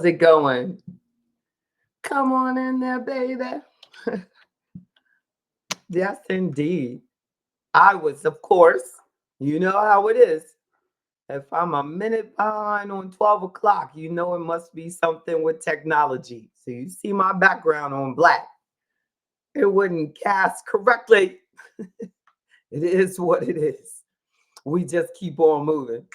How's it going? Come on in there, baby. Yes, indeed. I was, of course, you know how it is. If I'm a minute behind on 12 o'clock, you know it must be something with technology. So you see my background on black. It wouldn't cast correctly. It is what it is. We just keep on moving.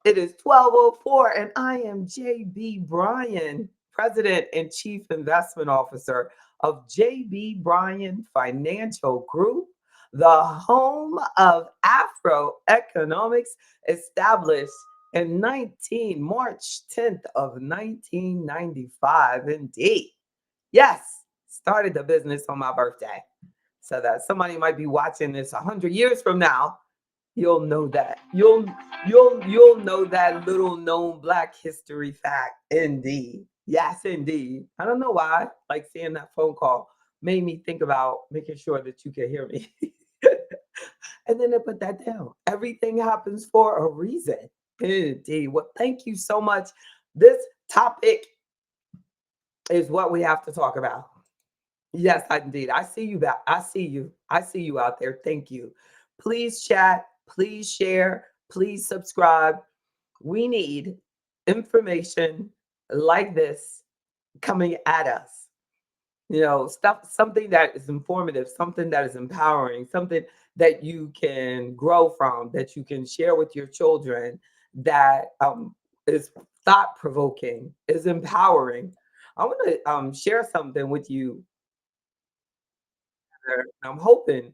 It is 12:04, and I am JB Bryan, President and Chief Investment Officer of JB Bryan Financial Group, the home of Afro Economics, established in March 10th of 1995. Indeed. Yes, started the business on my birthday. So that somebody might be watching this 100 years from now, you'll know that. You'll know that little known Black history fact. Indeed. Yes, indeed. I don't know why. Like seeing that phone call made me think about making sure that you can hear me. And then I put that down. Everything happens for a reason. Indeed. Well, thank you so much. This topic is what we have to talk about. Yes, indeed. I see you back. I see you. I see you out there. Thank you. Please chat. Please share. Please subscribe. We need information like this coming at us. You know, stuff, something that is informative, something that is empowering, something that you can grow from, that you can share with your children, that is thought provoking, is empowering. I want to share something with you. I'm hoping.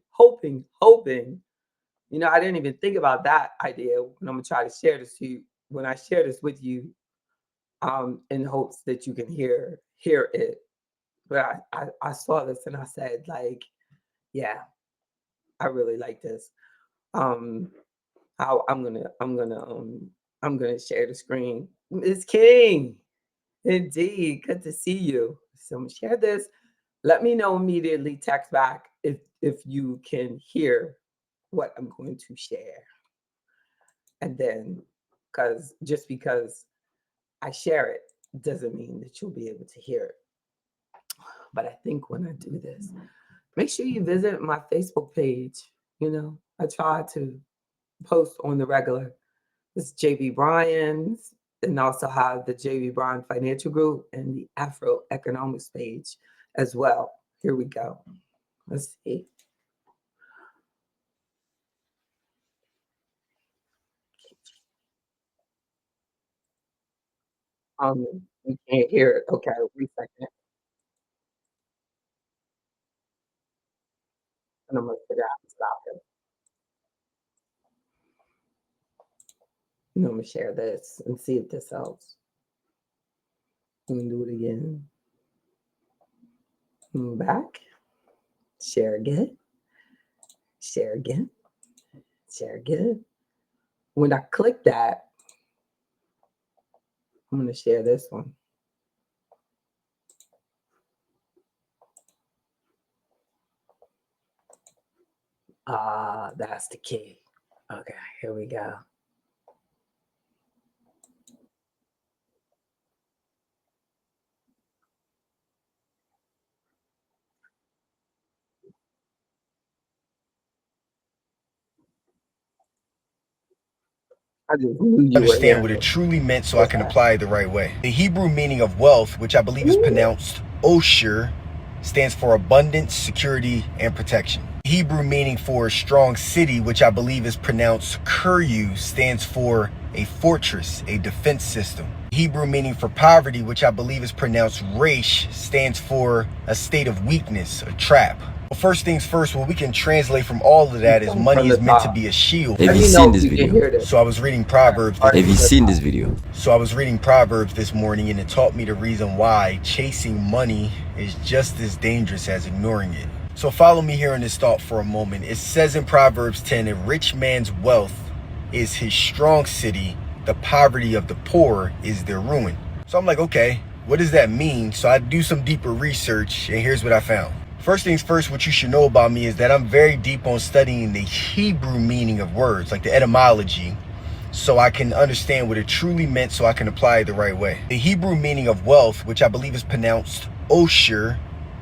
You know, I didn't even think about that idea, and I'm gonna try to share this to you when I share this with you, in hopes that you can hear it. But I saw this and I said, like, yeah, I really like this. Um, I'm gonna share the screen. Miss King, indeed, good to see you. So I'm gonna share this. Let me know immediately. Text back if you can hear what I'm going to share. And then, because just because I share it doesn't mean that you'll be able to hear it. But I think when I do this, make sure you visit my Facebook page. You know, I try to post on the regular. It's JB Bryan's, and also have the JB Bryan Financial Group and the Afro Economics page as well. Here we go. Let's see. You can't hear it. Okay, wait a second. And I'm gonna figure out how to stop it. And I'm gonna share this and see if this helps. I'm gonna do it again. Back. Share again. Share again. Share again. When I click that, I'm gonna share this one. Ah, that's the key. Okay, here we go. I just knew you were Understand here. what it truly meant so I can apply it the right way. The Hebrew meaning of wealth, which I believe is pronounced Osher, stands for abundance, security, and protection. The Hebrew meaning for strong city, which I believe is pronounced Kuryu, stands for a fortress, a defense system. The Hebrew meaning for poverty, which I believe is pronounced Reish, stands for a state of weakness, a trap. Well, first things first, what we can translate from all of that is money is meant to be a shield. Have you seen this video? So I was reading Proverbs. Have you seen this video? So I was reading Proverbs this morning, and it taught me the reason why chasing money is just as dangerous as ignoring it. So follow me here in this thought for a moment. It says in Proverbs 10, a rich man's wealth is his strong city. The poverty of the poor is their ruin. So I'm like, okay, what does that mean? So I do some deeper research, and here's what I found. First things first, what you should know about me is that I'm very deep on studying the Hebrew meaning of words, like the etymology, so I can understand what it truly meant so I can apply it the right way. The Hebrew meaning of wealth, which I believe is pronounced Osher,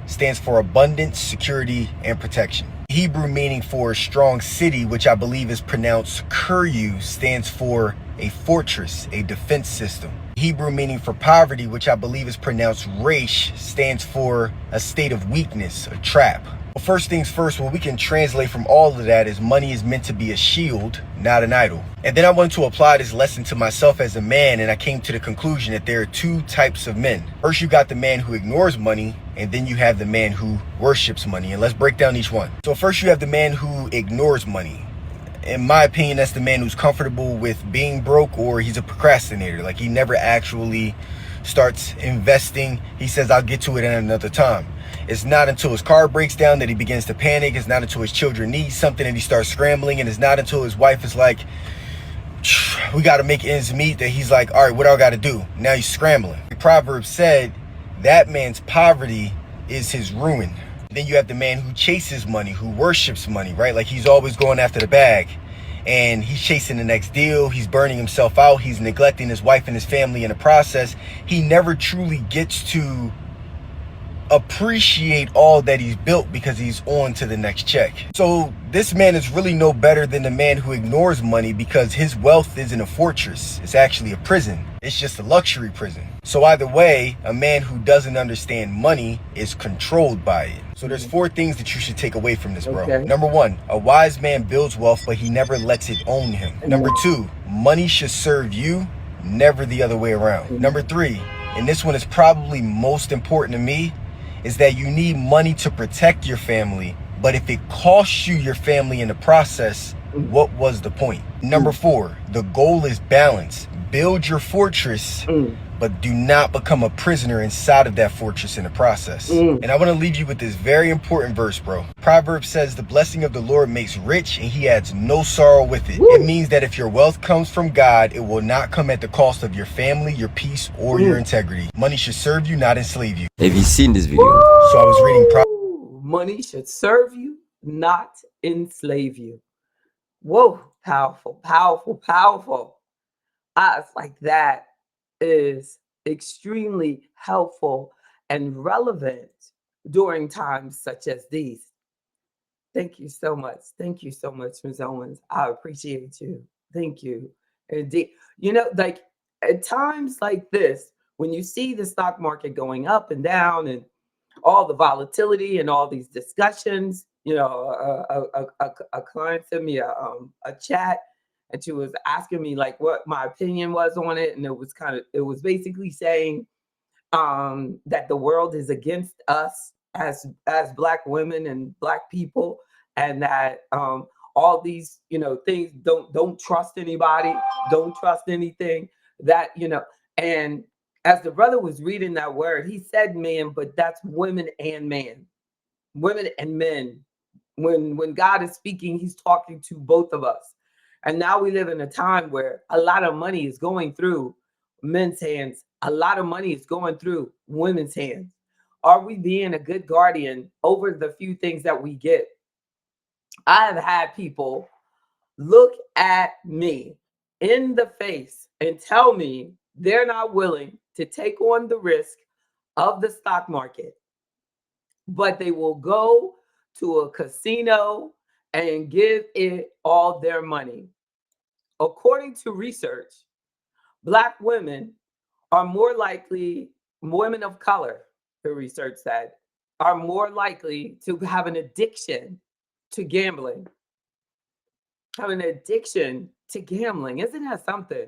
stands for abundance, security, and protection. Hebrew meaning for strong city, which I believe is pronounced Kuryu, stands for a fortress, a defense system. Hebrew meaning for poverty, which I believe is pronounced Reish, stands for a state of weakness, a trap. Well, first things first, what we can translate from all of that is money is meant to be a shield, not an idol. And then I wanted to apply this lesson to myself as a man, and I came to the conclusion that there are two types of men. First, you got the man who ignores money, and then you have the man who worships money. And let's break down each one. So first, you have the man who ignores money. In my opinion, that's the man who's comfortable with being broke, or he's a procrastinator. Like, he never actually starts investing. He says, I'll get to it at another time. It's not until his car breaks down that he begins to panic. It's not until his children need something that he starts scrambling. And it's not until his wife is like, we got to make ends meet, that he's like, all right, what do I got to do? Now he's scrambling. The proverb said that man's poverty is his ruin. Then you have the man who chases money, who worships money, right? Like, he's always going after the bag, and he's chasing the next deal. He's burning himself out. He's neglecting his wife and his family in the process. He never truly gets to appreciate all that he's built because he's on to the next check. So this man is really no better than the man who ignores money, because his wealth isn't a fortress. It's actually a prison. It's just a luxury prison. So either way, a man who doesn't understand money is controlled by it. So there's four things that you should take away from this, bro. Okay. Number one, a wise man builds wealth, but he never lets it own him. Number two, money should serve you, never the other way around. Number three, and this one is probably most important to me, is that you need money to protect your family, but if it costs you your family in the process, what was the point? Number four, the goal is balance. Build your fortress, but do not become a prisoner inside of that fortress in the process. And I want to leave you with this very important verse, bro. Proverbs says the blessing of the Lord makes rich, and he adds no sorrow with it. It means that if your wealth comes from God, it will not come at the cost of your family, your peace, or your integrity. Money should serve you, not enslave you. Have you seen this video? So I was reading money should serve you, not enslave you. Whoa, powerful, powerful, powerful. I like that is extremely helpful and relevant during times such as these. Thank you so much. Thank you so much, Ms. Owens. I appreciate you. Thank you. Indeed. You know, like, at times like this, when you see the stock market going up and down and all the volatility and all these discussions, you know, a client sent me a chat, and she was asking me like what my opinion was on it, and it was basically saying that the world is against us as Black women and Black people, and that all these, you know, things, don't trust anybody, don't trust anything, that, you know. And as the brother was reading that word, he said man, but that's women and man, women and men. When God is speaking, he's talking to both of us. And now we live in a time where a lot of money is going through men's hands. A lot of money is going through women's hands. Are we being a good guardian over the few things that we get? I have had people look at me in the face and tell me they're not willing to take on the risk of the stock market, but they will go to a casino and give it all their money. According to research, Black women are more likely, women of color, the research said, are more likely to have an addiction to gambling. Have an addiction to gambling. Isn't that something?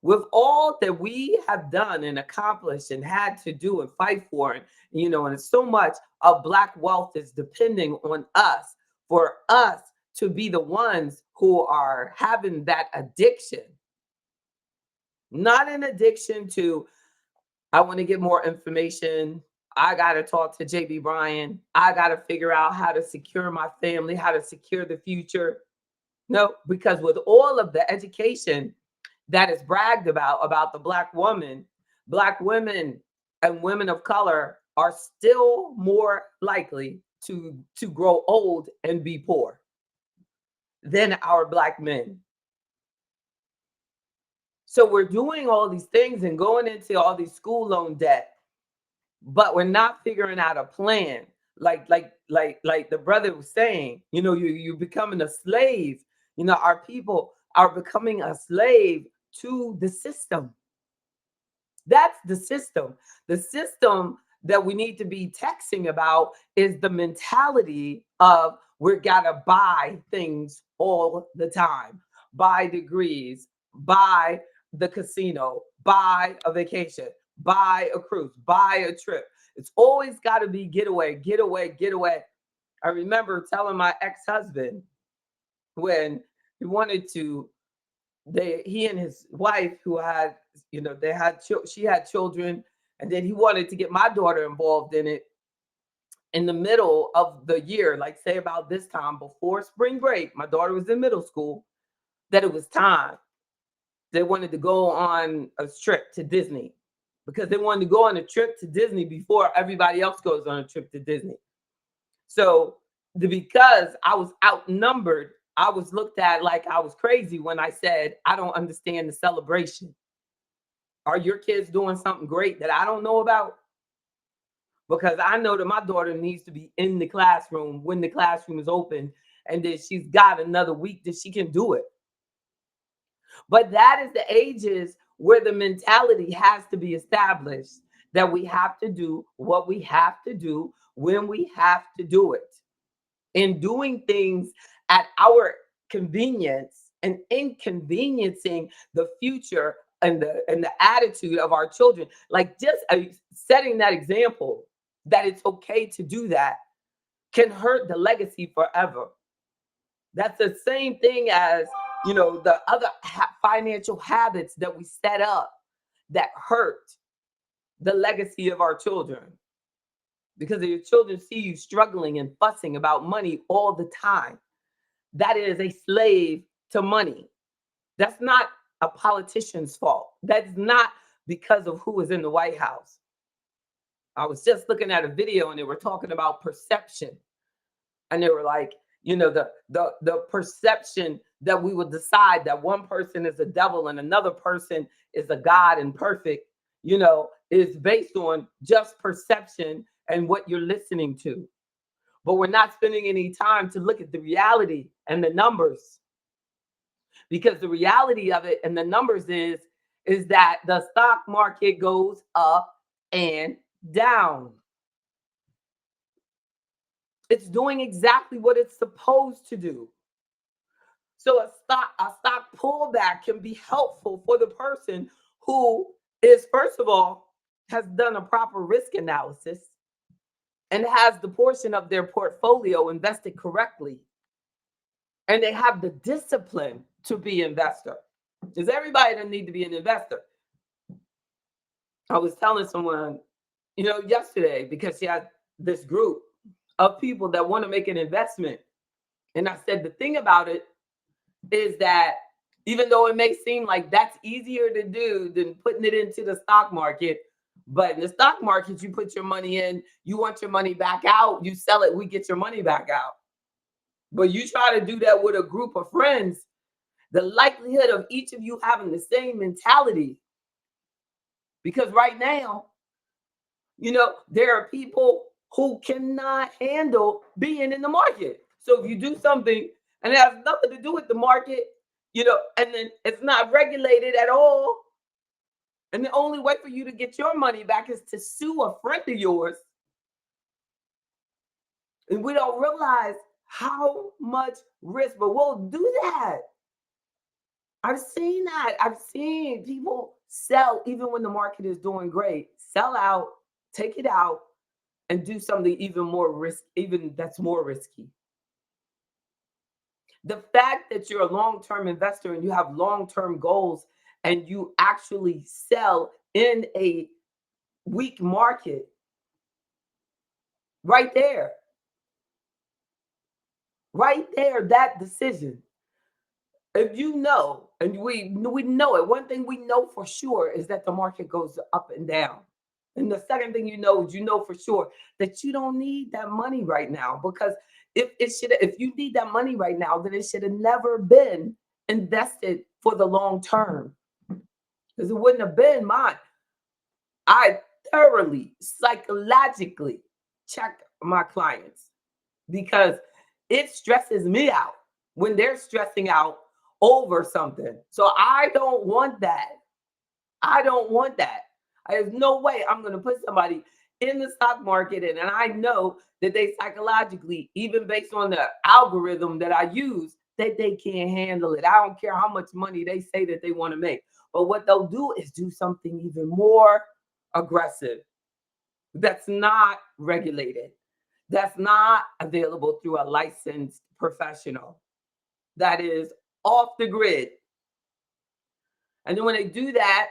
With all that we have done and accomplished and had to do and fight for, and, you know, and so much of Black wealth is depending on us, for us to be the ones who are having that addiction. Not an addiction to, I want to get more information, I got to talk to JB Bryan, I got to figure out how to secure my family, how to secure the future. No, because with all of the education that is bragged about the Black woman, Black women and women of color are still more likely to grow old and be poor than our Black men. So we're doing all these things and going into all these school loan debt, but we're not figuring out a plan. Like the brother was saying, you're becoming a slave. Our people are becoming a slave to the system. That's the system. The system that we need to be texting about is the mentality of we're gotta buy things all the time, buy degrees, buy the casino, buy a vacation, buy a cruise, buy a trip. It's always got to be getaway, getaway, getaway. I remember telling my ex-husband when he wanted to, he and his wife who had, they had she had children, and then he wanted to get my daughter involved in it in the middle of the year, like say about this time before spring break. My daughter was in middle school, that it was time. They wanted to go on a trip to Disney because they wanted to go on a trip to Disney before everybody else goes on a trip to Disney. So because I was outnumbered, I was looked at like I was crazy when I said, I don't understand the celebration. Are your kids doing something great that I don't know about? Because I know that my daughter needs to be in the classroom when the classroom is open, and that she's got another week that she can do it. But that is the ages where the mentality has to be established, that we have to do what we have to do when we have to do it. In doing things at our convenience and inconveniencing the future and the attitude of our children, like just setting that example that it's okay to do that can hurt the legacy forever. That's the same thing as, the other financial habits that we set up that hurt the legacy of our children. Because if your children see you struggling and fussing about money all the time, that is a slave to money. That's not a politician's fault. That's not because of who is in the White House. I was just looking at a video and they were talking about perception. And they were like, the perception that we would decide that one person is a devil and another person is a God and perfect, is based on just perception and what you're listening to. But we're not spending any time to look at the reality and the numbers. Because the reality of it and the numbers is that the stock market goes up and down. It's doing exactly what it's supposed to do. So a stock pullback can be helpful for the person who is, first of all, has done a proper risk analysis and has the portion of their portfolio invested correctly. And they have the discipline to be investor. Because everybody doesn't need to be an investor. I was telling someone, yesterday, because she had this group of people that want to make an investment. And I said, the thing about it is that even though it may seem like that's easier to do than putting it into the stock market, but in the stock market, you put your money in, you want your money back out, you sell it, we get your money back out. But you try to do that with a group of friends, the likelihood of each of you having the same mentality, because right now, there are people who cannot handle being in the market. So if you do something and it has nothing to do with the market, and then it's not regulated at all, and the only way for you to get your money back is to sue a friend of yours, and we don't realize how much risk, but we'll do that. I've seen that. I've seen people sell even when the market is doing great. Sell out, take it out, and do something even more that's more risky. The fact that you're a long-term investor and you have long-term goals and you actually sell in a weak market, right there, that decision. If you know, and we know it, one thing we know for sure is that the market goes up and down. And the second thing you know is for sure that you don't need that money right now, because if you need that money right now, then it should have never been invested for the long term. because it wouldn't have been mine. I thoroughly psychologically check my clients because it stresses me out when they're stressing out over something. So I don't want that. I don't want that. There's no way I'm going to put somebody in the stock market and I know that they psychologically, even based on the algorithm that I use, that they can't handle it. I don't care how much money they say that they want to make. But what they'll do is do something even more aggressive that's not regulated, that's not available through a licensed professional, that is off the grid. And then when they do that,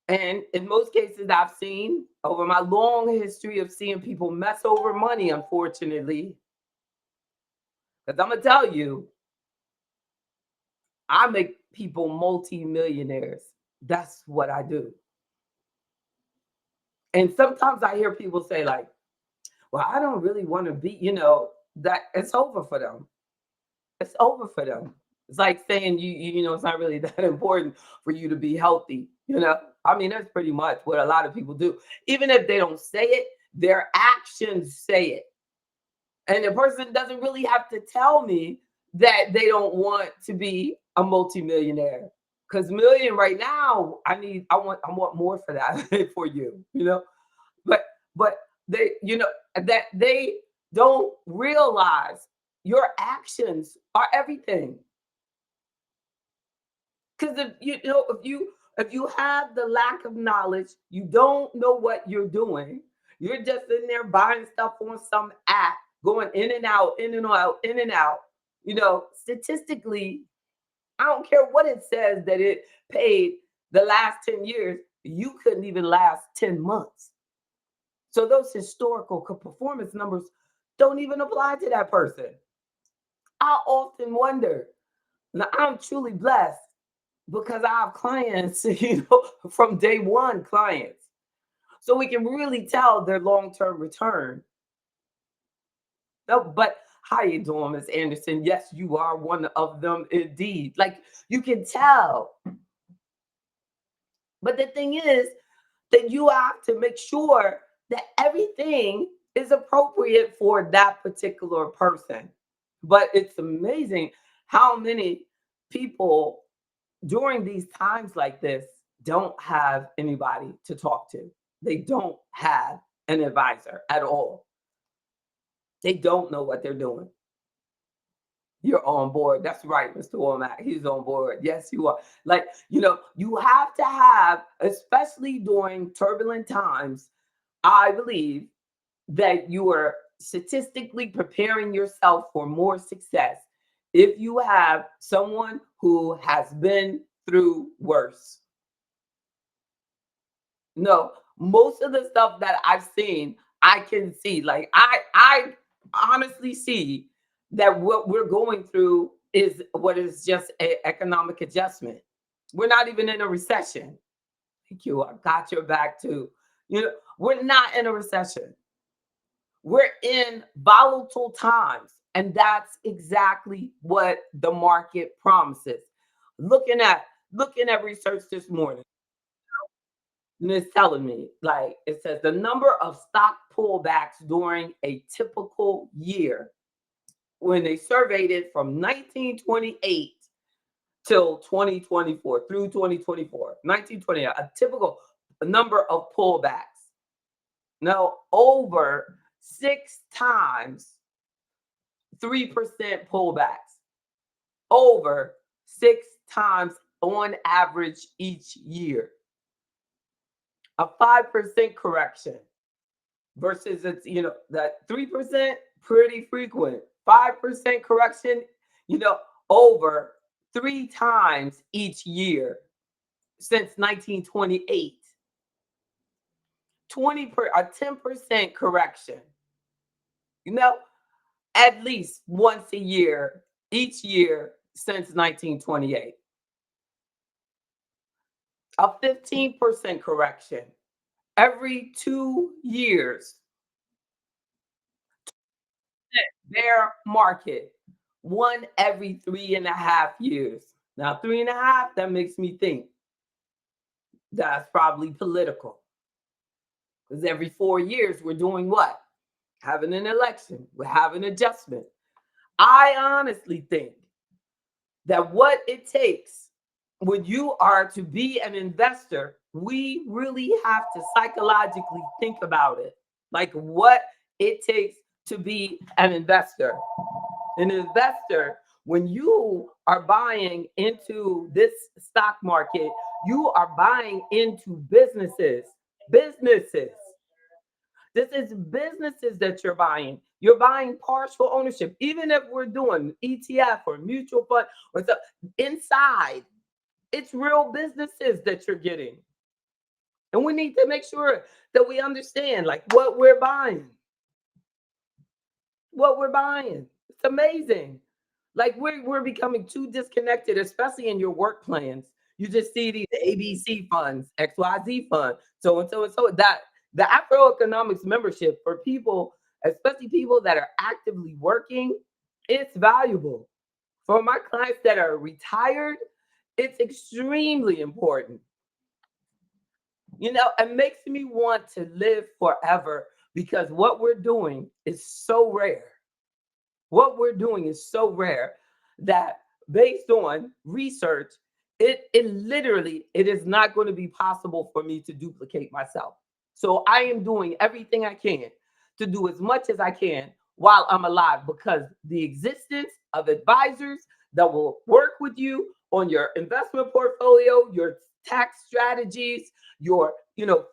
and in most cases I've seen over my long history of seeing people mess over money, unfortunately, because I'm going to tell you, I make people multi-millionaires. That's what I do. And sometimes I hear people say, like, well, I don't really want to be, that it's over for them. It's over for them. It's like saying it's not really that important for you to be healthy. I mean, that's pretty much what a lot of people do. Even if they don't say it, their actions say it. And the person doesn't really have to tell me that they don't want to be a multimillionaire. Because million right now, I want more for that for you. But but that they don't realize your actions are everything. Because if you have the lack of knowledge, you don't know what you're doing. You're just in there buying stuff on some app, going in and out, in and out, in and out. Statistically, I don't care what it says that it paid the last 10 years, you couldn't even last 10 months. So those historical performance numbers don't even apply to that person. I often wonder. Now, I'm truly blessed because I have clients, from day one clients. So we can really tell their long-term return. No, but how you doing, Miss Anderson? Yes, you are one of them indeed. Like, you can tell. But the thing is that you have to make sure that everything is appropriate for that particular person. But it's amazing how many people during these times like this don't have anybody to talk to. They don't have an advisor at all. They don't know what they're doing. You're on board. That's right, Mr. Womack. He's on board. Yes, you are. Like, you have to have, especially during turbulent times, I believe that you are statistically preparing yourself for more success if you have someone who has been through worse. No, most of the stuff that I've seen, I can see. Like, I honestly see that what we're going through is what is just an economic adjustment. We're not even in a recession. Thank you. I got your back too. We're not in a recession. We're in volatile times, and that's exactly what the market promises. Looking at research this morning, and it's telling me, like, it says the number of stock pullbacks during a typical year, when they surveyed it from 1928 till 2024, through 2024, 1920, a typical number of pullbacks. Now, over 6 times 3% pullbacks, over 6 times on average each year. A 5% correction versus that 3%, pretty frequent. 5% correction, you know, over 3 times each year since 1928. a 10% correction, you know, at least once a year, each year since 1928. A 15% correction every 2 years. Bear market, one every 3.5 years. Now, 3.5, that makes me think. That's probably political. Because every 4 years, we're doing what? Having an election. We're having adjustment. I honestly think that what it takes when you are to be an investor, we really have to psychologically think about it. Like what it takes to be an investor. An investor, when you are buying into this stock market, you are buying into businesses. Businesses. This is businesses that you're buying. You're buying partial ownership, even if we're doing ETF or mutual fund or so inside, it's real businesses that you're getting. And we need to make sure that we understand like what we're buying. What we're buying. It's amazing. Like we're becoming too disconnected, especially in your work plans. You just see these ABC funds, XYZ fund, so and so and so. That the Afroeconomics membership for people, especially people that are actively working, it's valuable. For my clients that are retired, it's extremely important. It makes me want to live forever because what we're doing is so rare. What we're doing is so rare that based on research, it literally it is not going to be possible for me to duplicate myself. So I am doing everything I can to do as much as I can while I'm alive because the existence of advisors that will work with you on your investment portfolio, your tax strategies, your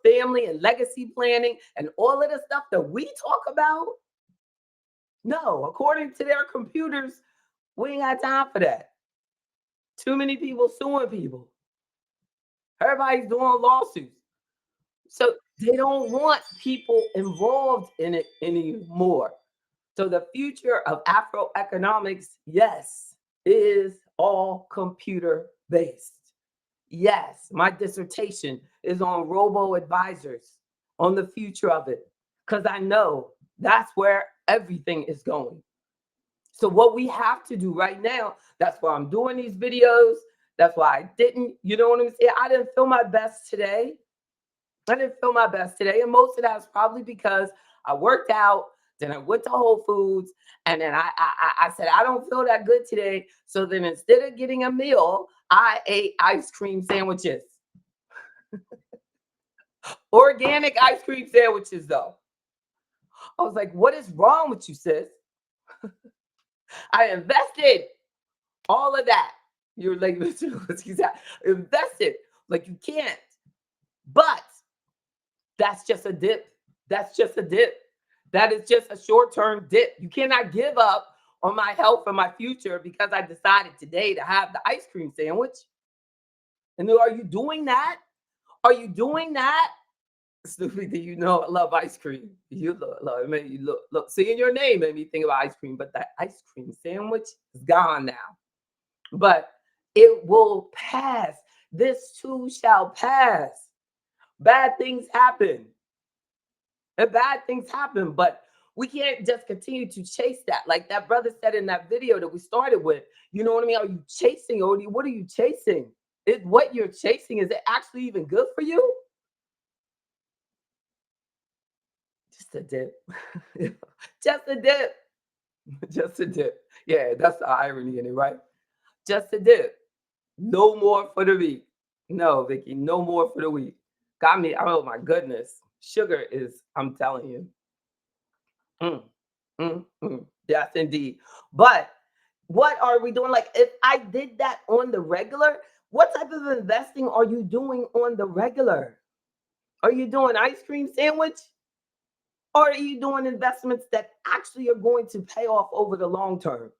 family and legacy planning and all of the stuff that we talk about. No, according to their computers, we ain't got time for that. Too many people suing people. Everybody's doing lawsuits. So they don't want people involved in it anymore. So the future of Afroeconomics, yes, is all computer based. Yes, my dissertation is on robo advisors, on the future of it, because I know that's where everything is going. So what we have to do right now, that's why I'm doing these videos. That's why I didn't, you know what I'm saying? I didn't feel my best today. I didn't feel my best today. And most of that is probably because I worked out, then I went to Whole Foods, and then I said, I don't feel that good today. So then instead of getting a meal, I ate ice cream sandwiches. Organic ice cream sandwiches, though. I was like, what is wrong with you, sis? I invested all of that. You're like, invested. Like you can't. But that's just a dip. That's just a dip. That is just a short-term dip. You cannot give up on my health and my future because I decided today to have the ice cream sandwich. And are you doing that? Are you doing that? Stupid, I love ice cream. You love it. You look. Seeing your name made me think about ice cream, but that ice cream sandwich is gone now. But it will pass. This too shall pass. Bad things happen. And bad things happen, but we can't just continue to chase that. Like that brother said in that video that we started with, you know what I mean? Are you chasing, or what are you chasing? What you're chasing, is it actually even good for you? Just a dip. Just a dip. Just a dip. Yeah, that's the irony in it, right? Just a dip. No more for the week. No, Vicky, no more for the week. Got me. Oh my goodness. Sugar is, I'm telling you. Yes, indeed. But what are we doing? Like, if I did that on the regular, what type of investing are you doing on the regular? Are you doing ice cream sandwich? Or are you doing investments that actually are going to pay off over the long term?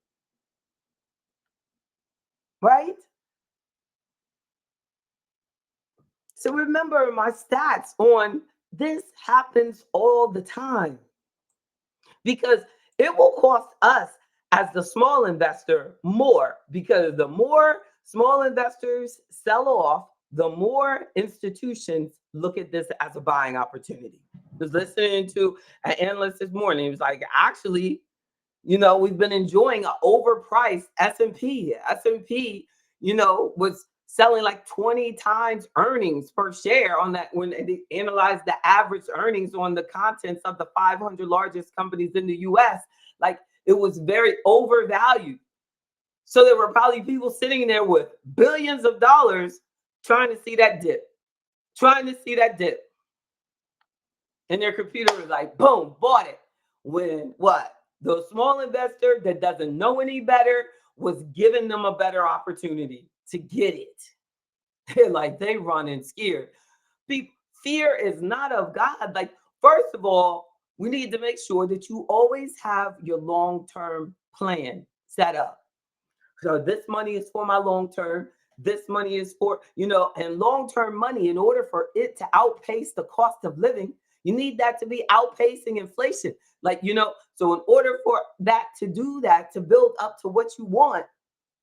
Right? So remember my stats on this happens all the time because it will cost us as the small investor more, because the more small investors sell off, the more institutions look at this as a buying opportunity. I was listening to an analyst this morning. He was like, actually, we've been enjoying an overpriced S&P. S&P, was selling like 20 times earnings per share on that when they analyzed the average earnings on the contents of the 500 largest companies in the US. Like it was very overvalued. So there were probably people sitting there with billions of dollars trying to see that dip, trying to see that dip. And their computer was like, boom, bought it. When what? The small investor that doesn't know any better was giving them a better opportunity to get it. Like they running scared. Fear is not of God. Like, first of all, we need to make sure that you always have your long-term plan set up. So this money is for my long term. This money is for, and long-term money, in order for it to outpace the cost of living, you need that to be outpacing inflation. Like, so in order for that to do that, to build up to what you want,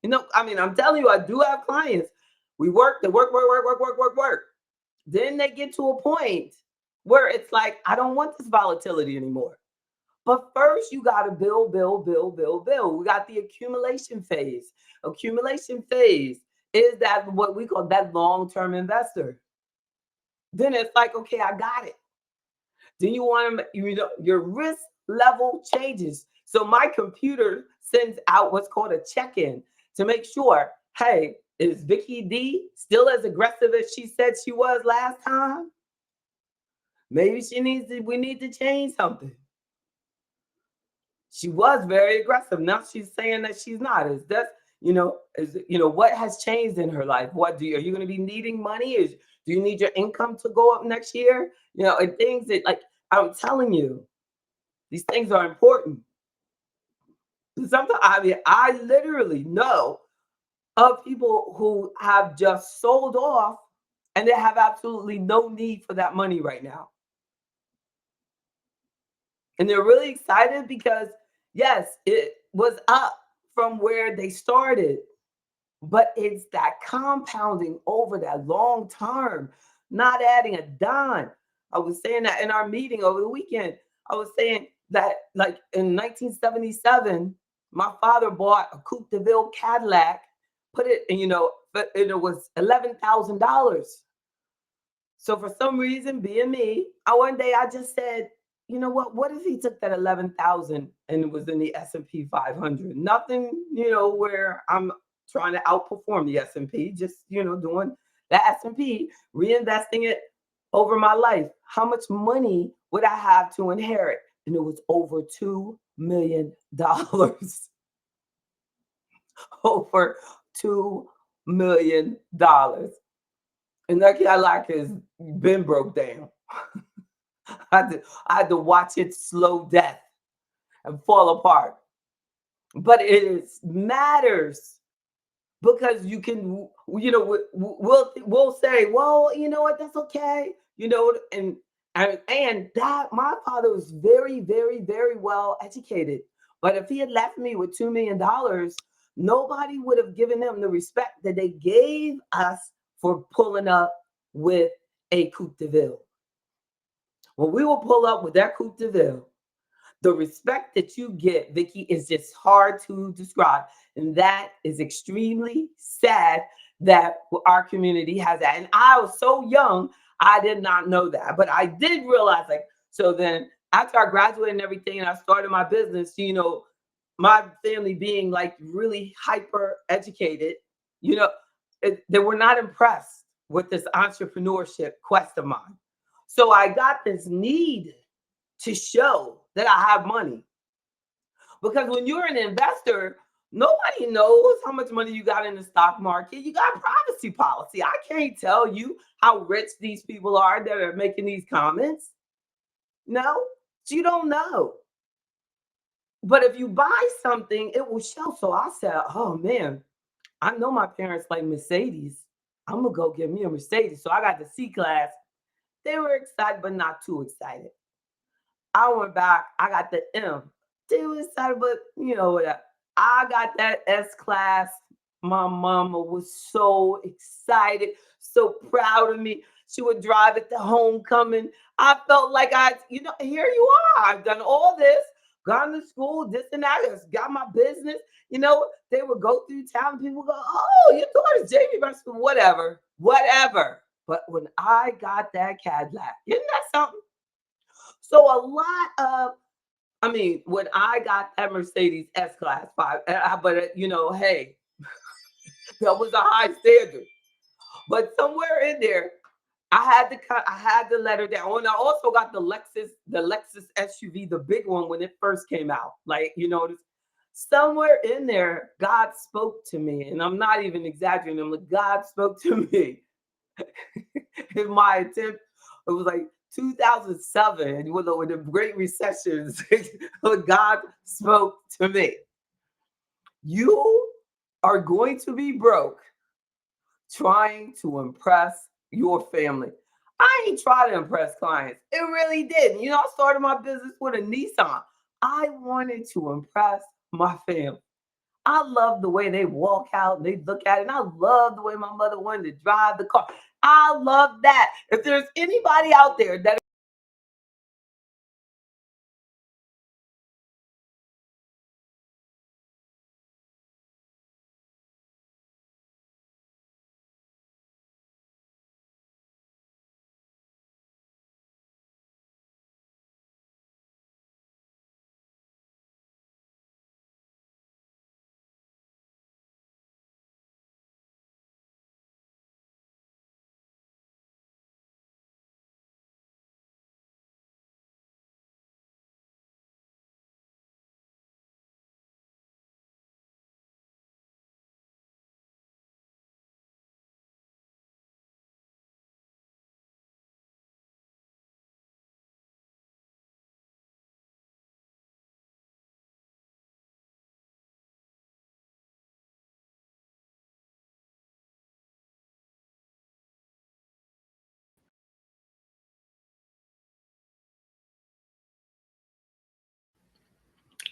I'm telling you, I do have clients. We work, they work. Then they get to a point where it's like, I don't want this volatility anymore. But first, you got to build. We got the accumulation phase. Accumulation phase is that what we call that long-term investor. Then it's like, okay, I got it. Then you want to, your risk level changes. So my computer sends out what's called a check-in to make sure, hey, is Vicky D still as aggressive as she said she was last time? Maybe we need to change something. She was very aggressive. Now she's saying that she's not. Is that, what has changed in her life? Are you going to be needing money? Do you need your income to go up next year? And things that, like, I'm telling you, these things are important. Sometimes, I literally know of people who have just sold off and they have absolutely no need for that money right now. And they're really excited because, yes, it was up from where they started, but it's that compounding over that long term, not adding a dime. I was saying that in our meeting over the weekend. I was saying that, like, in 1977, my father bought a Coupe de Ville Cadillac, put it, and it was $11,000. So for some reason, being me, one day I just said, you know what if he took that 11,000 and it was in the S&P 500? Nothing, where I'm trying to outperform the S&P, just, doing the S&P, reinvesting it over my life. How much money would I have to inherit? And it was over $2 million. Over $2 million. And that Cadillac has been broke down. I had to watch it slow death and fall apart. But it matters because you can, we'll say, well, you know what, that's okay, and that my father was very, very, very well educated. But if he had left me with $2 million, nobody would have given him the respect that they gave us for pulling up with a Coupe de Ville. When we will pull up with that Coupe de Ville, the respect that you get, Vicky, is just hard to describe. And that is extremely sad that our community has that. And I was so young, I did not know that. But I did realize, like, so then after I graduated and everything, and I started my business, my family being like really hyper educated, they were not impressed with this entrepreneurship quest of mine. So I got this need to show that I have money. Because when you're an investor, nobody knows how much money you got in the stock market. You got privacy policy. I can't tell you how rich these people are that are making these comments. No, you don't know. But if you buy something, it will show. So I said, oh man, I know my parents like Mercedes. I'm going to go get me a Mercedes. So I got the C-Class. They were excited, but not too excited. I went back. I got the M. They were excited, but whatever. I got that S-Class. My mama was so excited, so proud of me. She would drive it to homecoming. I felt like here you are. I've done all this, gone to school, this and that, got my business. You know, they would go through town and people go, oh, your daughter's Jamie Russell, whatever, whatever. But when I got that Cadillac, isn't that something? So a lot of, I mean, when I got that Mercedes S-Class 5, but you know, hey, that was a high standard. But somewhere in there, I had to let her down. Oh, and I also got the Lexus SUV, the big one when it first came out. Like, you know, somewhere in there, God spoke to me, and I'm not even exaggerating. God spoke to me in my attempt. It was like 2007 with the Great Recessions. God spoke to me. You are going to be broke trying to impress your family. I ain't trying to impress clients. It really didn't. You know, I started my business with a Nissan. I wanted to impress my family. I love the way they walk out and they look at it. And I love the way my mother wanted to drive the car. I love that. If there's anybody out there that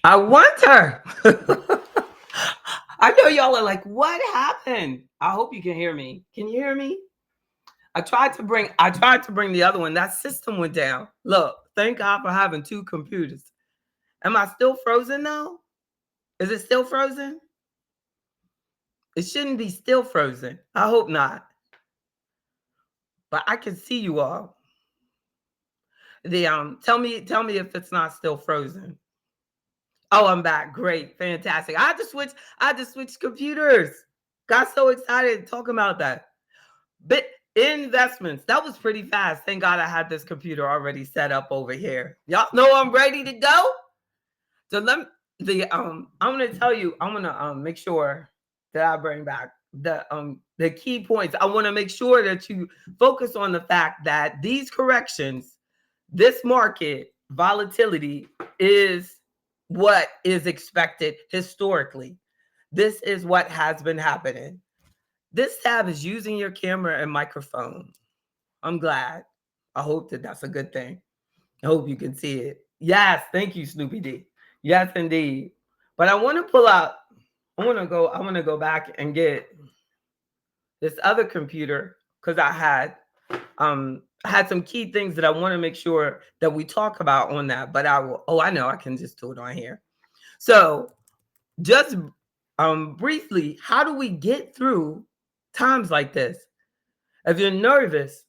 I want her. I know y'all are like, what happened? I hope you can hear me. Can you hear me? I tried to bring the other one. That system went down. Look, thank God for having two computers. Am I still frozen now? Is it still frozen? It shouldn't be still frozen. I hope not. But I can see you all. The tell me if it's not still frozen. Oh, I'm back. Great. Fantastic. I just switched computers. Got so excited talking about that. But investments. That was pretty fast. Thank God I had this computer already set up over here. Y'all know I'm ready to go. So I'm gonna tell you, I'm gonna make sure that I bring back the key points. I want to make sure that you focus on the fact that these corrections, this market volatility is what is expected historically. This is what has been happening. This tab is using your camera and microphone. I'm glad. I hope that that's a good thing. I hope you can see it. Yes, thank you, Snoopy D. Yes, indeed. But I want to pull out. I want to go back and get this other computer because I had some key things that I want to make sure that we talk about on that. But I will. Oh, I know. I can just do it on here. So just briefly, how do we get through times like this? If you're nervous,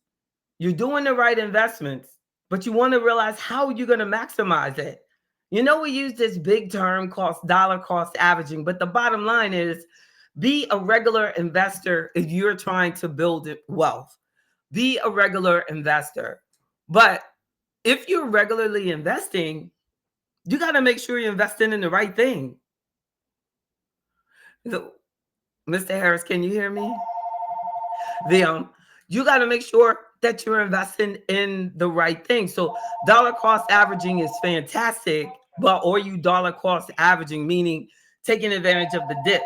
you're doing the right investments, but you want to realize how you're going to maximize it. You know, we use this big term dollar cost averaging, but the bottom line is be a regular investor if you're trying to build wealth. Be a regular investor. But if you're regularly investing, you got to make sure you're investing in the right thing. So, Mr. Harris, can you hear me? You got to make sure that you're investing in the right thing. So dollar cost averaging is fantastic, but or you dollar cost averaging, meaning taking advantage of the dips.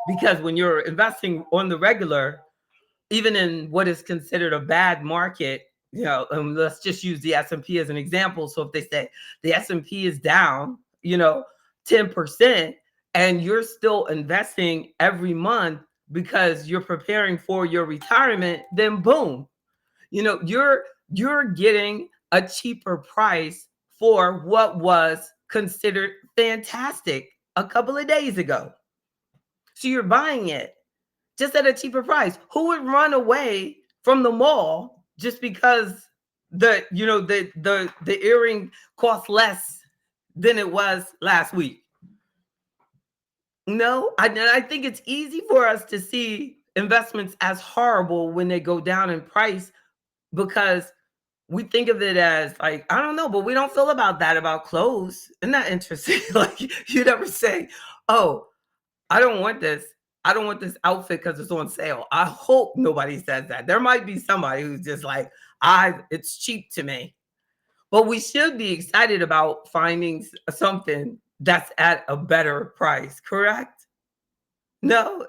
Because when you're investing on the regular, even in what is considered a bad market, you know, let's just use the S&P as an example. So if they say the S&P is down, 10%, and you're still investing every month because you're preparing for your retirement, then boom, you're getting a cheaper price for what was considered fantastic a couple of days ago. So you're buying it just at a cheaper price. Who would run away from the mall just because the earring costs less than it was last week? No, I think it's easy for us to see investments as horrible when they go down in price because we think of it as like, I don't know, but we don't feel about that about clothes. Isn't that interesting? Like you never say, oh, I don't want this. I don't want this outfit because it's on sale. I hope nobody says that. There might be somebody who's just like, it's cheap to me. But we should be excited about finding something that's at a better price, correct? No,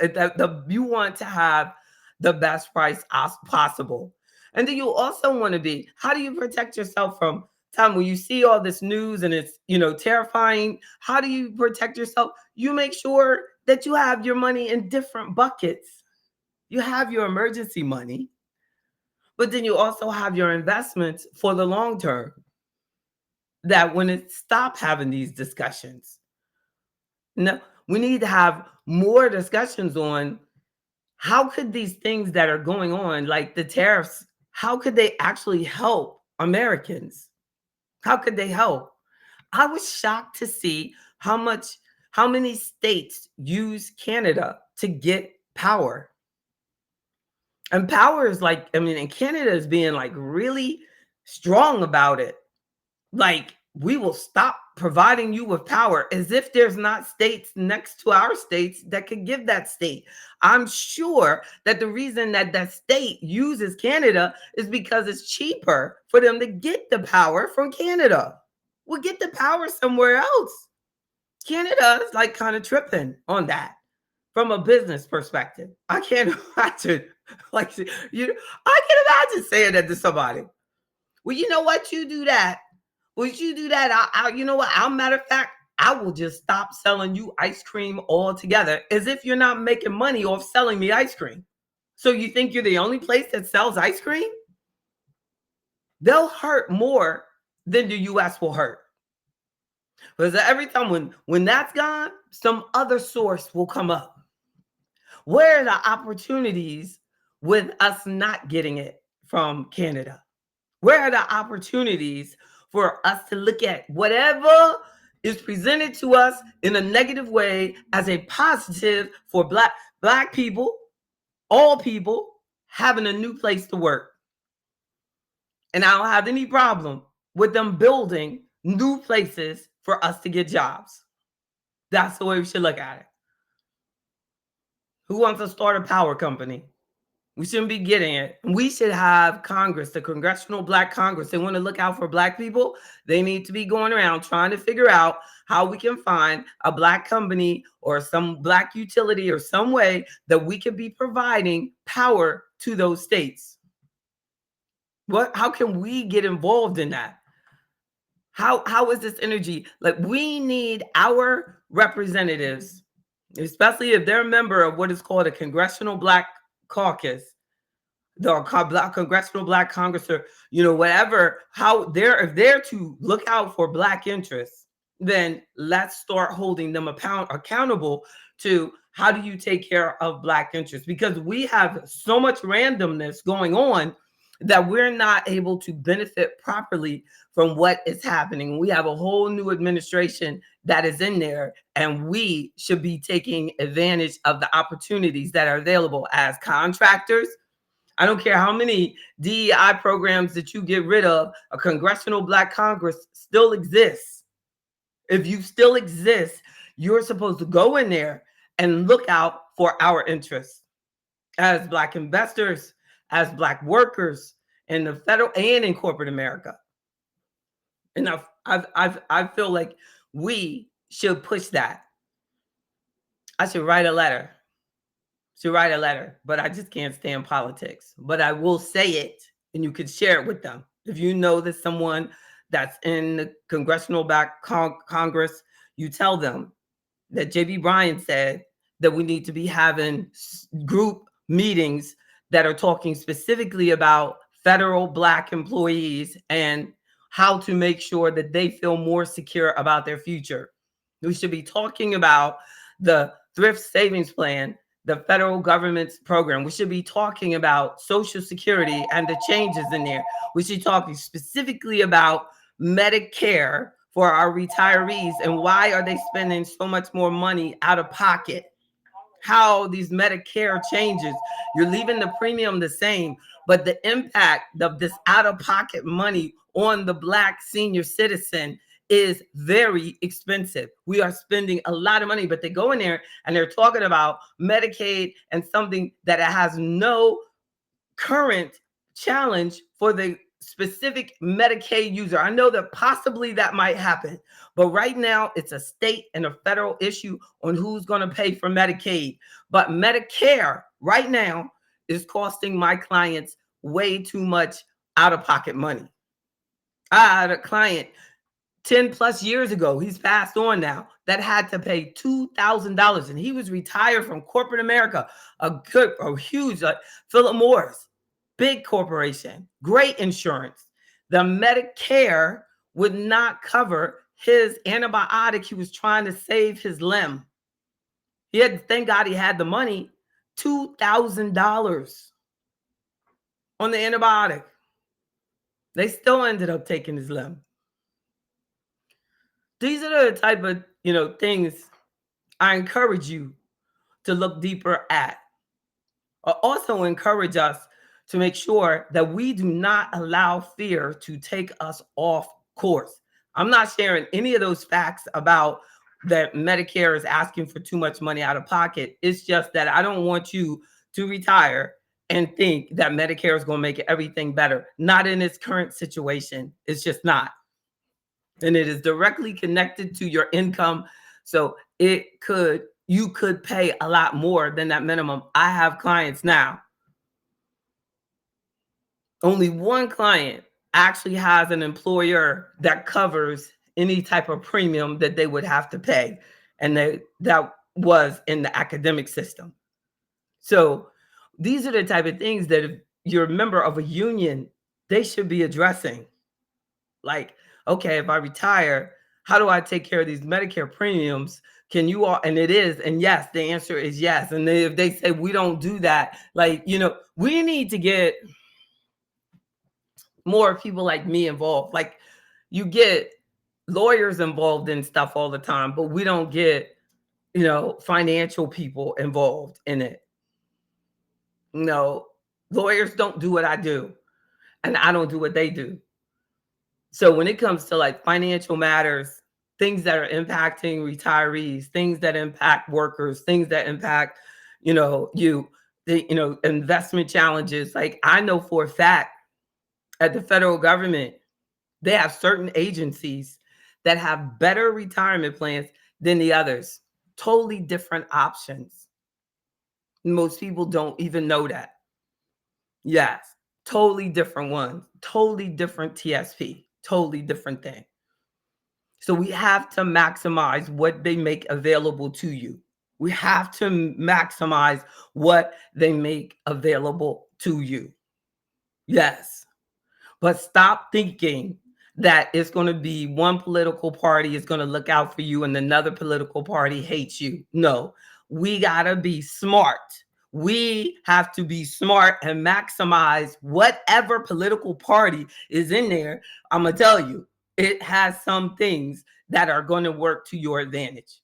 you want to have the best price possible. And then you also want to be, how do you protect yourself from time when you see all this news and it's, terrifying? How do you protect yourself? You make sure that you have your money in different buckets. You have your emergency money, but then you also have your investments for the long term. That when it stop having these discussions, no, we need to have more discussions on how could these things that are going on, like the tariffs, how could they actually help Americans? How could they help? I was shocked to see how many states use Canada to get power. And power is like, and Canada is being like really strong about it. Like, we will stop providing you with power, as if there's not states next to our states that could give that state. I'm sure that the reason that that state uses Canada is because it's cheaper for them to get the power from Canada. We'll get the power somewhere else. Canada is like kind of tripping on that from a business perspective. I can't imagine, I can imagine saying that to somebody. Well, you know what? You do that. Would you do that? You know what? Matter of fact, I will just stop selling you ice cream altogether, as if you're not making money off selling me ice cream. So you think you're the only place that sells ice cream? They'll hurt more than the U.S. will hurt. Because every time when that's gone, some other source will come up. Where are the opportunities with us not getting it from Canada? Where are the opportunities for us to look at whatever is presented to us in a negative way as a positive for black people, all people having a new place to work? And I don't have any problem with them building new places for us to get jobs. That's the way we should look at it. Who wants to start a power company? We shouldn't be getting it. We should have Congress, the Congressional Black Congress. They want to look out for Black people. They need to be going around trying to figure out how we can find a Black company or some Black utility or some way that we could be providing power to those states. How can we get involved in that? How is this energy? Like, we need our representatives, especially if they're a member of what is called a Congressional Black Caucus, the Congressional Black Congress, or whatever, if they're to look out for Black interests, then let's start holding them accountable to how do you take care of Black interests? Because we have so much randomness going on that we're not able to benefit properly from what is happening. We have a whole new administration that is in there, and we should be taking advantage of the opportunities that are available as contractors. I don't care how many DEI programs that you get rid of, a Congressional Black Congress still exists. If you still exist, you're supposed to go in there and look out for our interests as Black investors, as Black workers in the federal and in corporate America. And I feel like we should push that. I should write a letter. But I just can't stand politics. But I will say it, and you could share it with them. If you know that someone that's in the Congressional Black Congress, you tell them that J.B. Bryan said that we need to be having group meetings that are talking specifically about federal Black employees and how to make sure that they feel more secure about their future. We should be talking about the thrift savings plan, the federal government's program. We should be talking about Social Security and the changes in there. We should be talking specifically about Medicare for our retirees and why are they spending so much more money out of pocket. How these Medicare changes, you're leaving the premium the same, but the impact of this out-of-pocket money on the Black senior citizen is very expensive. We are spending a lot of money, but they go in there and they're talking about Medicaid and something that has no current challenge for the specific Medicaid user. I know that possibly that might happen, but right now it's a state and a federal issue on who's going to pay for Medicaid. But Medicare right now is costing my clients way too much out-of-pocket money. I had a client 10 plus years ago, he's passed on now, that had to pay $2,000, and he was retired from corporate America, a huge Philip Morris, big corporation, great insurance. The Medicare would not cover his antibiotic. He was trying to save his limb. He had, thank God he had the money, $2,000 on the antibiotic. They still ended up taking his limb. These are the type of, things I encourage you to look deeper at. I also encourage us to make sure that we do not allow fear to take us off course. I'm not sharing any of those facts about that Medicare is asking for too much money out of pocket. It's just that I don't want you to retire and think that Medicare is going to make everything better. Not in its current situation. It's just not. And it is directly connected to your income. So you could pay a lot more than that minimum. I have clients now. Only one client actually has an employer that covers any type of premium that they would have to pay. And that was in the academic system. So these are the type of things that if you're a member of a union, they should be addressing. Like, okay, if I retire, how do I take care of these Medicare premiums? Can you all? And it is. And yes, the answer is yes. And if they say we don't do that, we need to get more people like me involved. Like, you get lawyers involved in stuff all the time, but we don't get, financial people involved in it. No, lawyers don't do what I do, and I don't do what they do. So when it comes to like financial matters, things that are impacting retirees, things that impact workers, things that impact, investment challenges. Like, I know for a fact at the federal government, they have certain agencies that have better retirement plans than the others. Totally different options. Most people don't even know that. Yes, totally different ones, totally different TSP. Totally different thing. So we have to maximize what they make available to you. We have to maximize what they make available to you. Yes. But stop thinking that it's going to be one political party is going to look out for you and another political party hates you. No, we got to be smart. We have to be smart and maximize whatever political party is in there. I'm going to tell you, it has some things that are going to work to your advantage.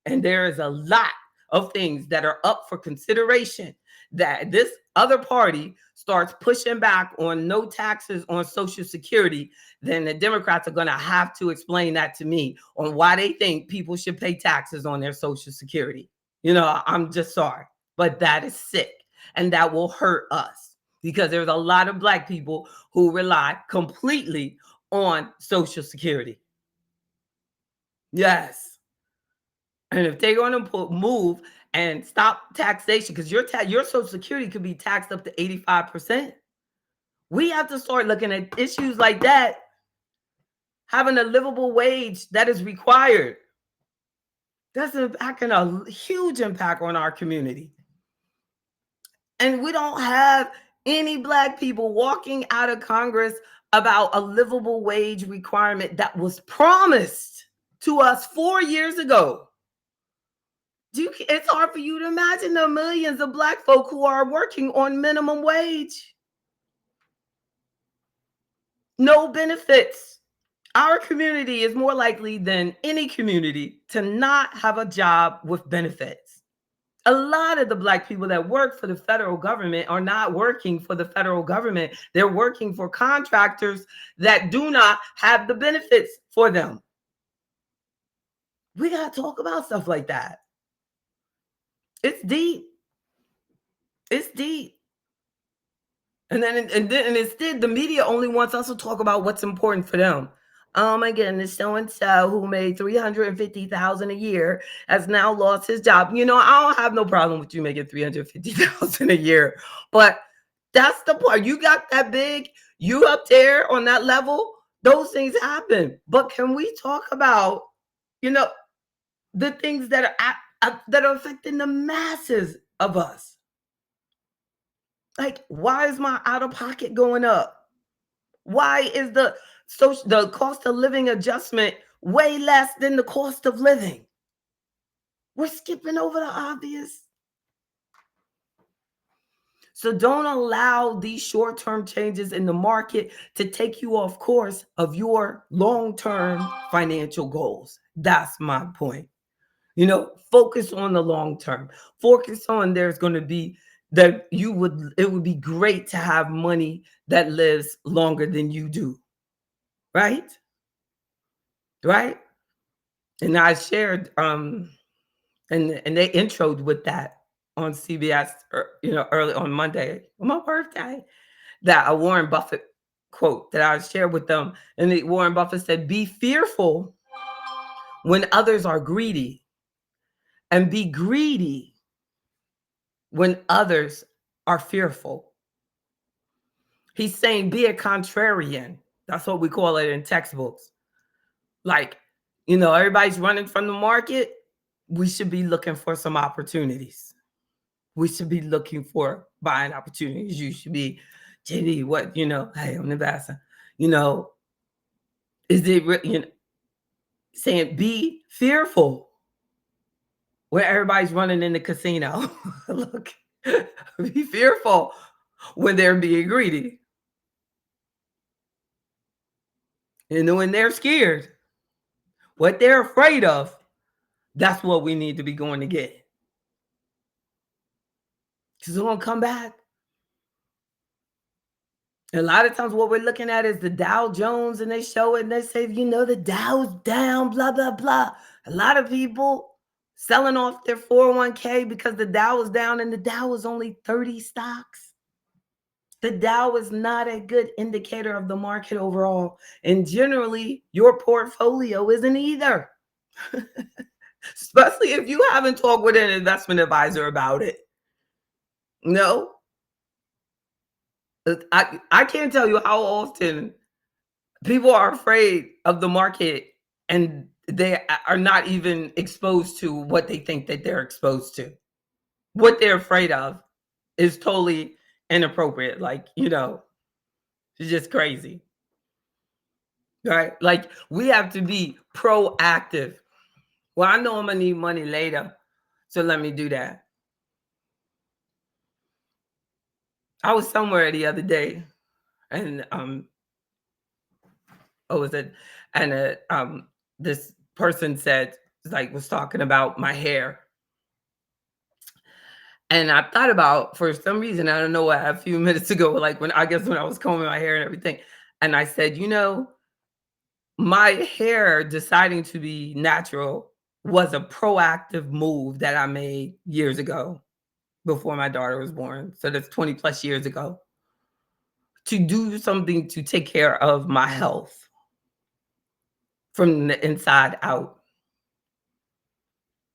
And there is a lot of things that are up for consideration that this other party starts pushing back on no taxes on Social Security, then the Democrats are going to have to explain that to me on why they think people should pay taxes on their Social Security. I'm just sorry. But that is sick, and that will hurt us because there's a lot of Black people who rely completely on Social Security. Yes. And if they're going to move and stop taxation, because your Social Security could be taxed up to 85%. We have to start looking at issues like that, having a livable wage that is required. That's having a huge impact on our community. And we don't have any Black people walking out of Congress about a livable wage requirement that was promised to us 4 years ago. It's hard for you to imagine the millions of Black folk who are working on minimum wage. No benefits. Our community is more likely than any community to not have a job with benefits. A lot of the Black people that work for the federal government are not working for the federal government. They're working for contractors that do not have the benefits for them. We got to talk about stuff like that. It's deep. It's deep. And instead, the media only wants us to talk about what's important for them. Oh my goodness, so-and-so who made $350,000 a year has now lost his job. I don't have no problem with you making $350,000 a year, but that's the part. You got that big, you up there on that level, those things happen. But can we talk about, the things that are affecting the masses of us? Like, why is my out-of-pocket going up? Why is the cost of living adjustment way less than the cost of living? We're skipping over the obvious. So don't allow these short-term changes in the market to take you off course of your long-term financial goals. That's my point. Focus on the long term. Focus on there's going to be that it would be great to have money that lives longer than you do. Right? And I shared and they introed with that on CBS early on Monday on my birthday, that a Warren Buffett quote that I shared with them. And Warren Buffett said, be fearful when others are greedy, and be greedy when others are fearful. He's saying be a contrarian. That's what we call it in textbooks. Like, everybody's running from the market. We should be looking for some opportunities. We should be looking for buying opportunities. You should be, JD, what, hey, I'm the best. Is it, saying be fearful where everybody's running in the casino. Look, be fearful when they're being greedy. When they're scared, what they're afraid of, that's what we need to be going to get. Because they're going to come back. And a lot of times what we're looking at is the Dow Jones, and they show it and they say, the Dow's down, blah, blah, blah. A lot of people selling off their 401k because the Dow is down, and the Dow is only 30 stocks. The Dow is not a good indicator of the market overall. And generally, your portfolio isn't either. Especially if you haven't talked with an investment advisor about it. No. I can't tell you how often people are afraid of the market and they are not even exposed to what they think that they're exposed to. What they're afraid of is totally inappropriate. Like, it's just crazy. Right? Like, we have to be proactive. Well, I know I'm going to need money later, so let me do that. I was somewhere the other day, and this person said, was talking about my hair. And I thought about, for some reason, I don't know what, a few minutes ago, when I was combing my hair and everything. And I said, my hair deciding to be natural was a proactive move that I made years ago before my daughter was born. So that's 20 plus years ago, to do something to take care of my health from the inside out.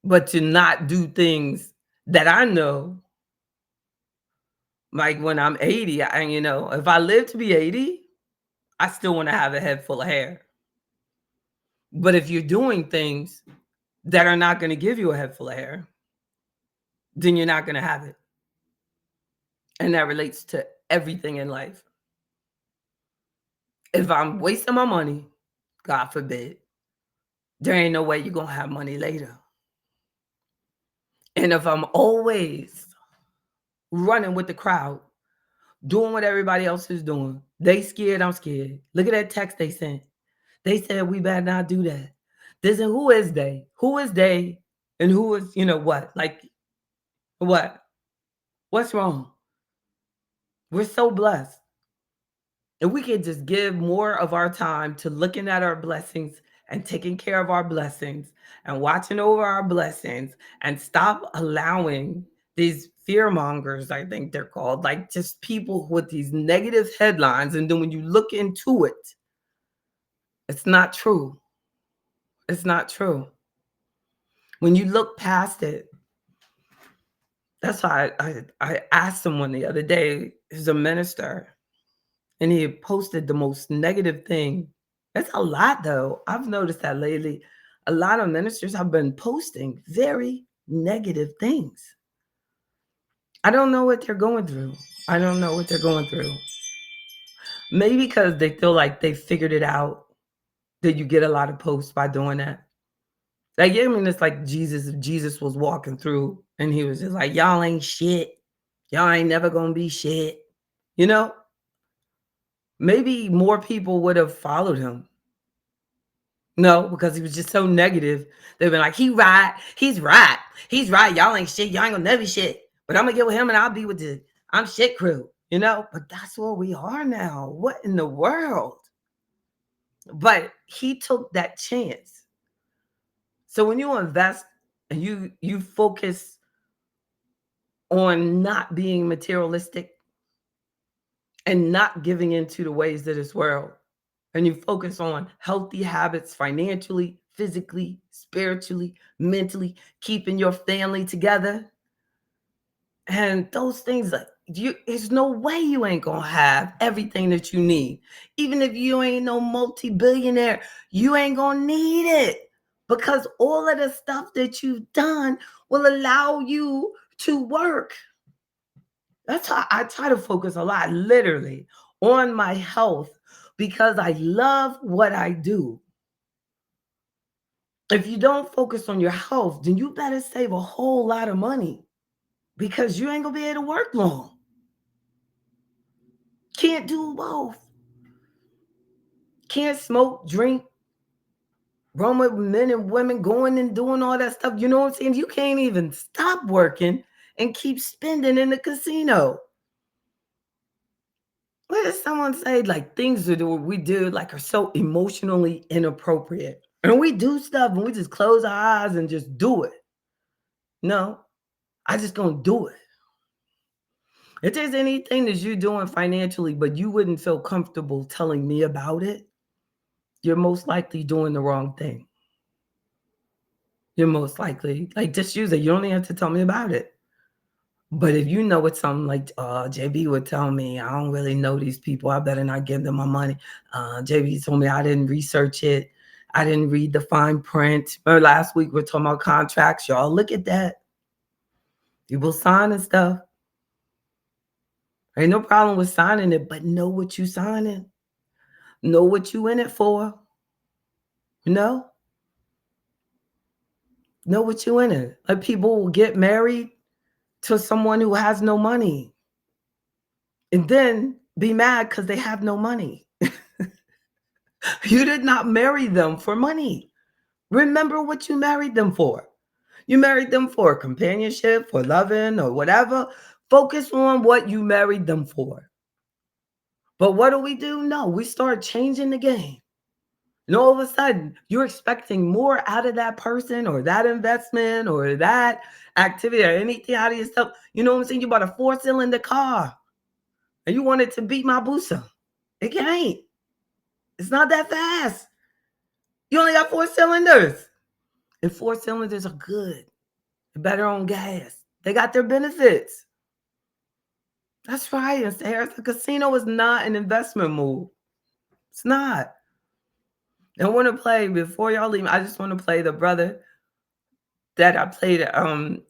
But to not do things that I know, like when I'm 80, if I live to be 80, I still want to have a head full of hair. But if you're doing things that are not going to give you a head full of hair, then you're not going to have it. And that relates to everything in life. If I'm wasting my money, God forbid, there ain't no way you're going to have money later. And if I'm always running with the crowd, doing what everybody else is doing, they scared, I'm scared. Look at that text they sent. They said we better not do that. This and who is they? Who is they? And who is, what? Like, what? What's wrong? We're so blessed. And we can just give more of our time to looking at our blessings and taking care of our blessings and watching over our blessings and stop allowing these fear mongers, I think they're called, like just people with these negative headlines. And then when you look into it, it's not true. It's not true. When you look past it, that's why I asked someone the other day, who's a minister, and he posted the most negative thing. That's a lot, though. I've noticed that lately. A lot of ministers have been posting very negative things. I don't know what they're going through. I don't know what they're going through. Maybe because they feel like they figured it out, that you get a lot of posts by doing that. Like, I mean, it's like Jesus, if Jesus was walking through and he was just like, y'all ain't shit. Y'all ain't never gonna be shit. Maybe more people would have followed him. No, because he was just so negative. They've been like, he's right. He's right. Y'all ain't shit. Y'all ain't gonna never be shit. But I'm gonna get with him and I'll be with the I'm shit crew, But that's where we are now. What in the world? But he took that chance. So when you invest and you focus on not being materialistic and not giving into the ways of this world, and you focus on healthy habits financially, physically, spiritually, mentally, keeping your family together, and those things, there's no way you ain't gonna have everything that you need. Even if you ain't no multi-billionaire, you ain't gonna need it, because all of the stuff that you've done will allow you to work. That's how I try to focus a lot, literally, on my health, because I love what I do. If you don't focus on your health, then you better save a whole lot of money, because you ain't gonna be able to work long. Can't do both. Can't smoke, drink, run with men and women, going and doing all that stuff. You know what I'm saying? You can't even stop working and keep spending in the casino. What did someone say? Like, things that we do like are so emotionally inappropriate. And we do stuff and we just close our eyes and just do it. No, I just gonna do it. If there's anything that you're doing financially, but you wouldn't feel comfortable telling me about it, you're most likely doing the wrong thing. You're most likely, like, just use it. You don't even have to tell me about it. But if you know it's something like, JB would tell me, I don't really know these people, I better not give them my money. JB told me I didn't research it. I didn't read the fine print. Remember last week we were talking about contracts. Y'all look at that. People signing stuff. Ain't no problem with signing it, but know what you signing. Know what you in it for. Know what you in it. Like, people will get married to someone who has no money and then be mad because they have no money. You did not marry them for money. Remember what you married them for. You married them for companionship, for loving, or whatever. Focus on what you married them for. But what do? No, we start changing the game. And all of a sudden, you're expecting more out of that person or that investment or that activity or anything out of yourself. You know what I'm saying? You bought a 4-cylinder car and you want it to beat my Busa. It can't. It's not that fast. You only got 4 cylinders. And 4 cylinders are good. They're better on gas. They got their benefits. That's right. The casino is not an investment move. It's not. I want to play, before y'all leave, I just want to play the brother that I played.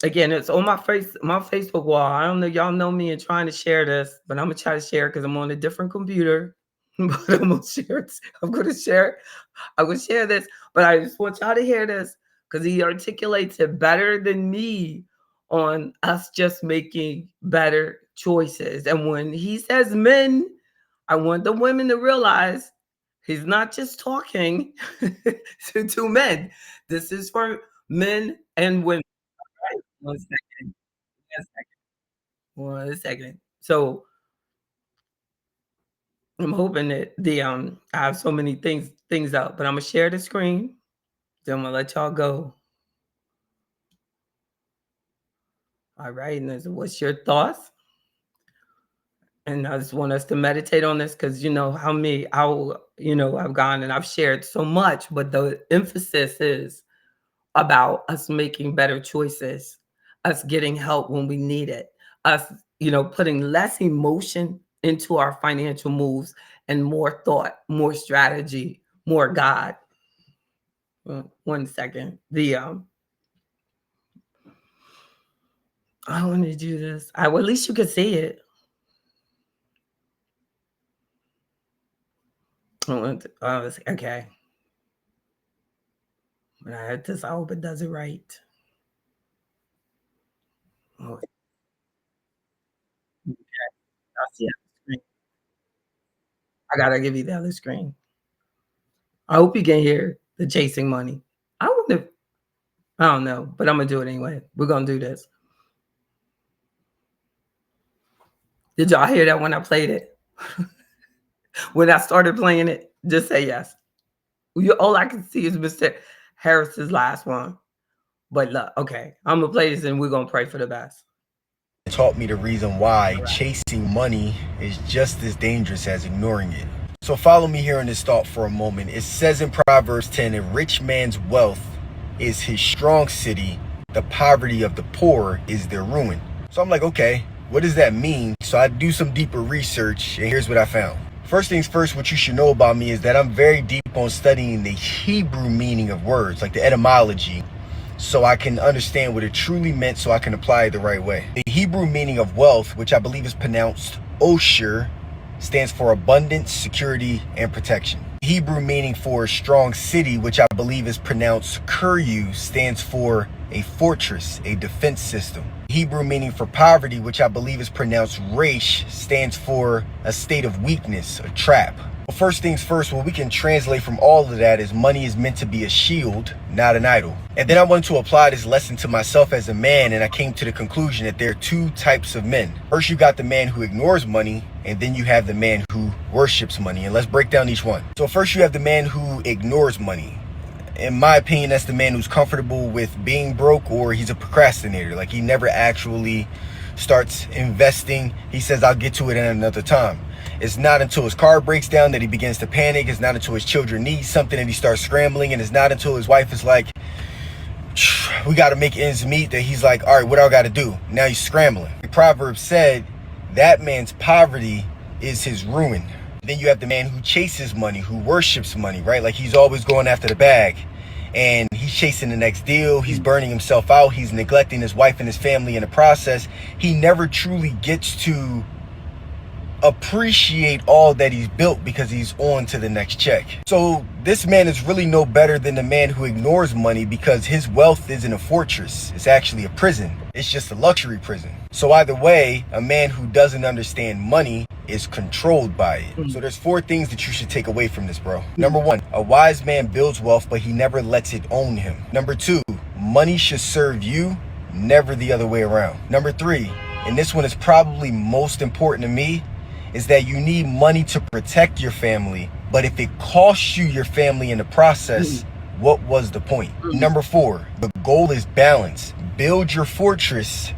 Again, it's on my Facebook wall. I don't know, y'all know me and trying to share this, but I'm gonna try to share because I'm on a different computer. but I'm gonna share it. I'm gonna share. I'm gonna share this, but I just want y'all to hear this because he articulates it better than me on us just making better choices. And when he says men, I want the women to realize he's not just talking to men. This is for men and women. Right? 1 second. 1 second. 1 second. So I'm hoping that I have so many things up, but I'm gonna share the screen. Then I'm gonna let y'all go. All right, and what's your thoughts? And I just want us to meditate on this because you know I've gone and I've shared so much, but the emphasis is about us making better choices, us getting help when we need it, us, putting less emotion into our financial moves and more thought, more strategy, more God. 1 second. I want to do this. Well, at least you could see it. Okay. When I had this, I hope it does it right. Oh, okay, I see it on the screen. I gotta give you the other screen. I hope you can hear the chasing money. I wouldn't have, I don't know, but I'm gonna do it anyway. We're gonna do this. Did y'all hear that when I played it? When I started playing it, just say yes. All I can see is Mr. Harris's last one. But look, okay, I'm gonna play this and we're gonna pray for the best. Taught me the reason why chasing money is just as dangerous as ignoring it. So follow me here in this thought for a moment. It says in Proverbs 10, a rich man's wealth is his strong city. The poverty of the poor is their ruin. So I'm like, okay, what does that mean? So I do some deeper research and here's what I found. First things first, what you should know about me is that I'm very deep on studying the Hebrew meaning of words, like the etymology, so I can understand what it truly meant so I can apply it the right way. The Hebrew meaning of wealth, which I believe is pronounced osher, stands for abundance, security, and protection. The Hebrew meaning for strong city, which I believe is pronounced kuryu, stands for a fortress, a defense system. The Hebrew meaning for poverty, which I believe is pronounced resh, stands for a state of weakness, a trap. Well, first things first, what we can translate from all of that is money is meant to be a shield, not an idol. And then I wanted to apply this lesson to myself as a man, and I came to the conclusion that there are two types of men. First, you got the man who ignores money, and then you have the man who worships money. And let's break down each one. So first, you have the man who ignores money. In my opinion, that's the man who's comfortable with being broke, or he's a procrastinator. Like, he never actually starts investing. He says, I'll get to it at another time. It's not until his car breaks down that he begins to panic. It's not until his children need something that he starts scrambling. And it's not until his wife is like, we got to make ends meet, that he's like, all right, what do I got to do? Now he's scrambling. The Proverbs said that man's poverty is his ruin. Then you have the man who chases money, who worships money, right? Like, he's always going after the bag. And he's chasing the next deal. He's burning himself out. He's neglecting his wife and his family in the process. He never truly gets to appreciate all that he's built because he's on to the next check. So this man is really no better than the man who ignores money, because his wealth isn't a fortress. It's actually a prison. It's just a luxury prison. So either way, a man who doesn't understand money is controlled by it. So there's 4 things that you should take away from this, bro. Number 1, a wise man builds wealth, but he never lets it own him. Number 2, money should serve you, never the other way around. Number 3, and this one is probably most important to me, is that you need money to protect your family, but if it costs you your family in the process, what was the point? Number 4, the goal is balance. Build your fortress,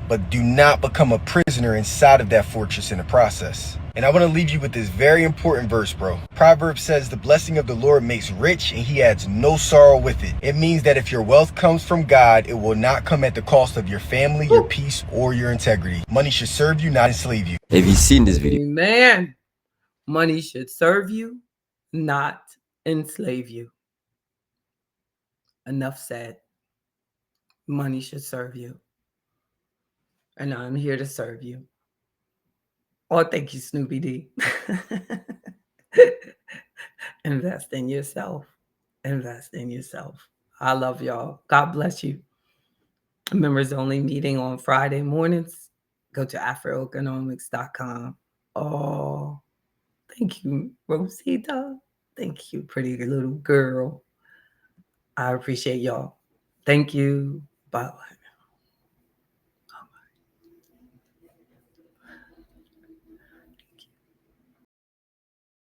but do not become a prisoner inside of that fortress in the process. And I want to leave you with this very important verse, bro. Proverbs says the blessing of the Lord makes rich, and he adds no sorrow with it. It means that if your wealth comes from God, it will not come at the cost of your family, your peace, or your integrity. Money should serve you, not enslave you. Have you seen this video? Amen. Money should serve you, not enslave you. Enough said. Money should serve you. And I'm here to serve you. Oh, thank you, Snoopy D. Invest in yourself. Invest in yourself. I love y'all. God bless you. Members only meeting on Friday mornings. Go to afroeconomics.com. Oh, thank you, Rosita. Thank you, pretty little girl. I appreciate y'all. Thank you. Bye.